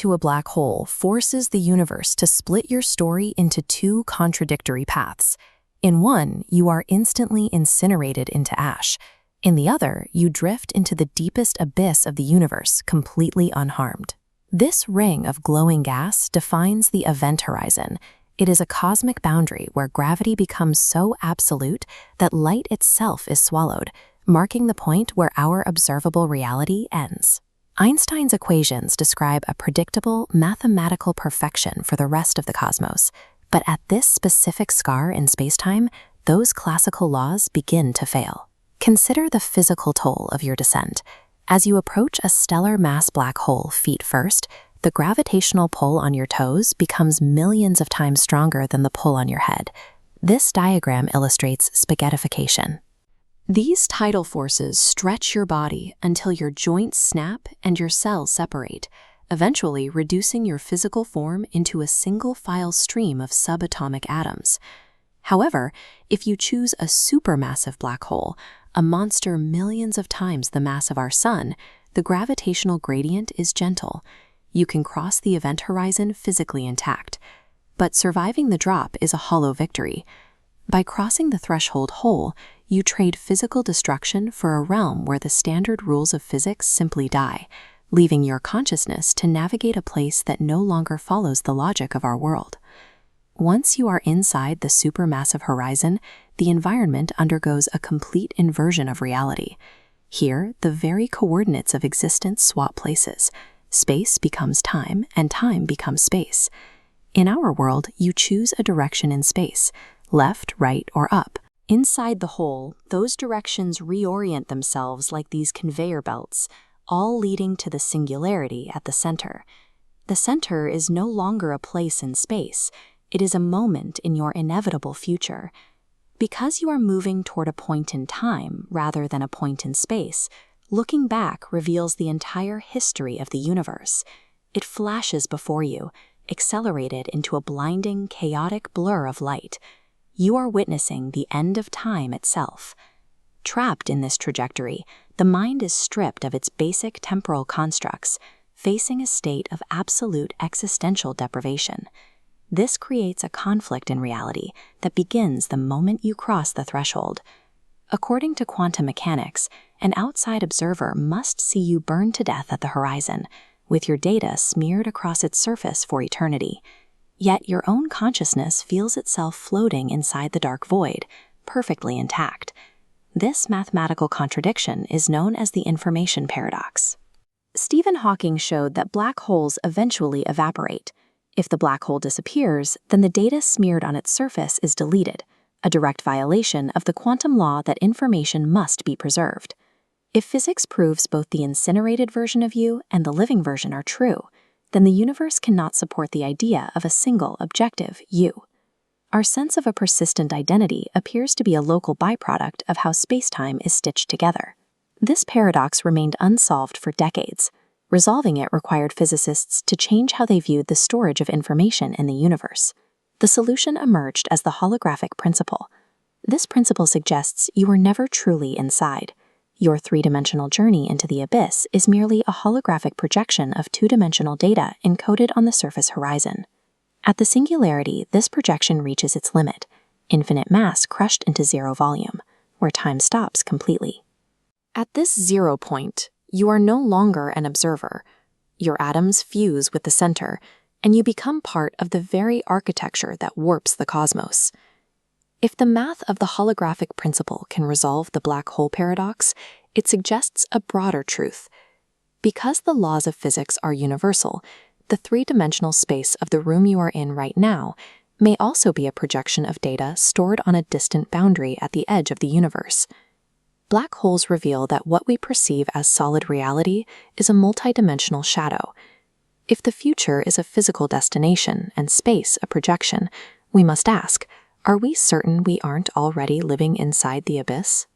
into a black hole forces the universe to split your story into two contradictory paths. In one, you are instantly incinerated into ash. In the other, you drift into the deepest abyss of the universe, completely unharmed. This ring of glowing gas defines the event horizon. It is a cosmic boundary where gravity becomes so absolute that light itself is swallowed, marking the point where our observable reality ends. Einstein's equations describe a predictable, mathematical perfection for the rest of the cosmos, but at this specific scar in spacetime, those classical laws begin to fail. Consider the physical toll of your descent. As you approach a stellar mass black hole feet first, the gravitational pull on your toes becomes millions of times stronger than the pull on your head. This diagram illustrates spaghettification. These tidal forces stretch your body until your joints snap and your cells separate, eventually reducing your physical form into a single-file stream of subatomic atoms. However, if you choose a supermassive black hole, a monster millions of times the mass of our Sun, the gravitational gradient is gentle. You can cross the event horizon physically intact. But surviving the drop is a hollow victory. By crossing the threshold hole, you trade physical destruction for a realm where the standard rules of physics simply die, leaving your consciousness to navigate a place that no longer follows the logic of our world. Once you are inside the supermassive horizon, the environment undergoes a complete inversion of reality. Here, the very coordinates of existence swap places. Space becomes time, and time becomes space. In our world, you choose a direction in space, left, right, or up. Inside the hole, those directions reorient themselves like these conveyor belts, all leading to the singularity at the center. The center is no longer a place in space. It is a moment in your inevitable future. Because you are moving toward a point in time rather than a point in space, looking back reveals the entire history of the universe. It flashes before you, accelerated into a blinding, chaotic blur of light. You are witnessing the end of time itself. Trapped in this trajectory, the mind is stripped of its basic temporal constructs, facing a state of absolute existential deprivation. This creates a conflict in reality that begins the moment you cross the threshold. According to quantum mechanics, an outside observer must see you burn to death at the horizon, with your data smeared across its surface for eternity. Yet your own consciousness feels itself floating inside the dark void, perfectly intact. This mathematical contradiction is known as the information paradox. Stephen Hawking showed that black holes eventually evaporate. If the black hole disappears, then the data smeared on its surface is deleted, a direct violation of the quantum law that information must be preserved. If physics proves both the incinerated version of you and the living version are true, then the universe cannot support the idea of a single objective you. Our sense of a persistent identity appears to be a local byproduct of how spacetime is stitched together. This paradox remained unsolved for decades. Resolving it required physicists to change how they viewed the storage of information in the universe. The solution emerged as the holographic principle. This principle suggests you are never truly inside. Your three-dimensional journey into the abyss is merely a holographic projection of two-dimensional data encoded on the surface horizon. At the singularity, this projection reaches its limit, infinite mass crushed into zero volume, where time stops completely. At this zero point, you are no longer an observer. Your atoms fuse with the center, and you become part of the very architecture that warps the cosmos. If the math of the holographic principle can resolve the black hole paradox, it suggests a broader truth. Because the laws of physics are universal, the three-dimensional space of the room you are in right now may also be a projection of data stored on a distant boundary at the edge of the universe. Black holes reveal that what we perceive as solid reality is a multidimensional shadow. If the future is a physical destination and space a projection, we must ask, are we certain we aren't already living inside the abyss?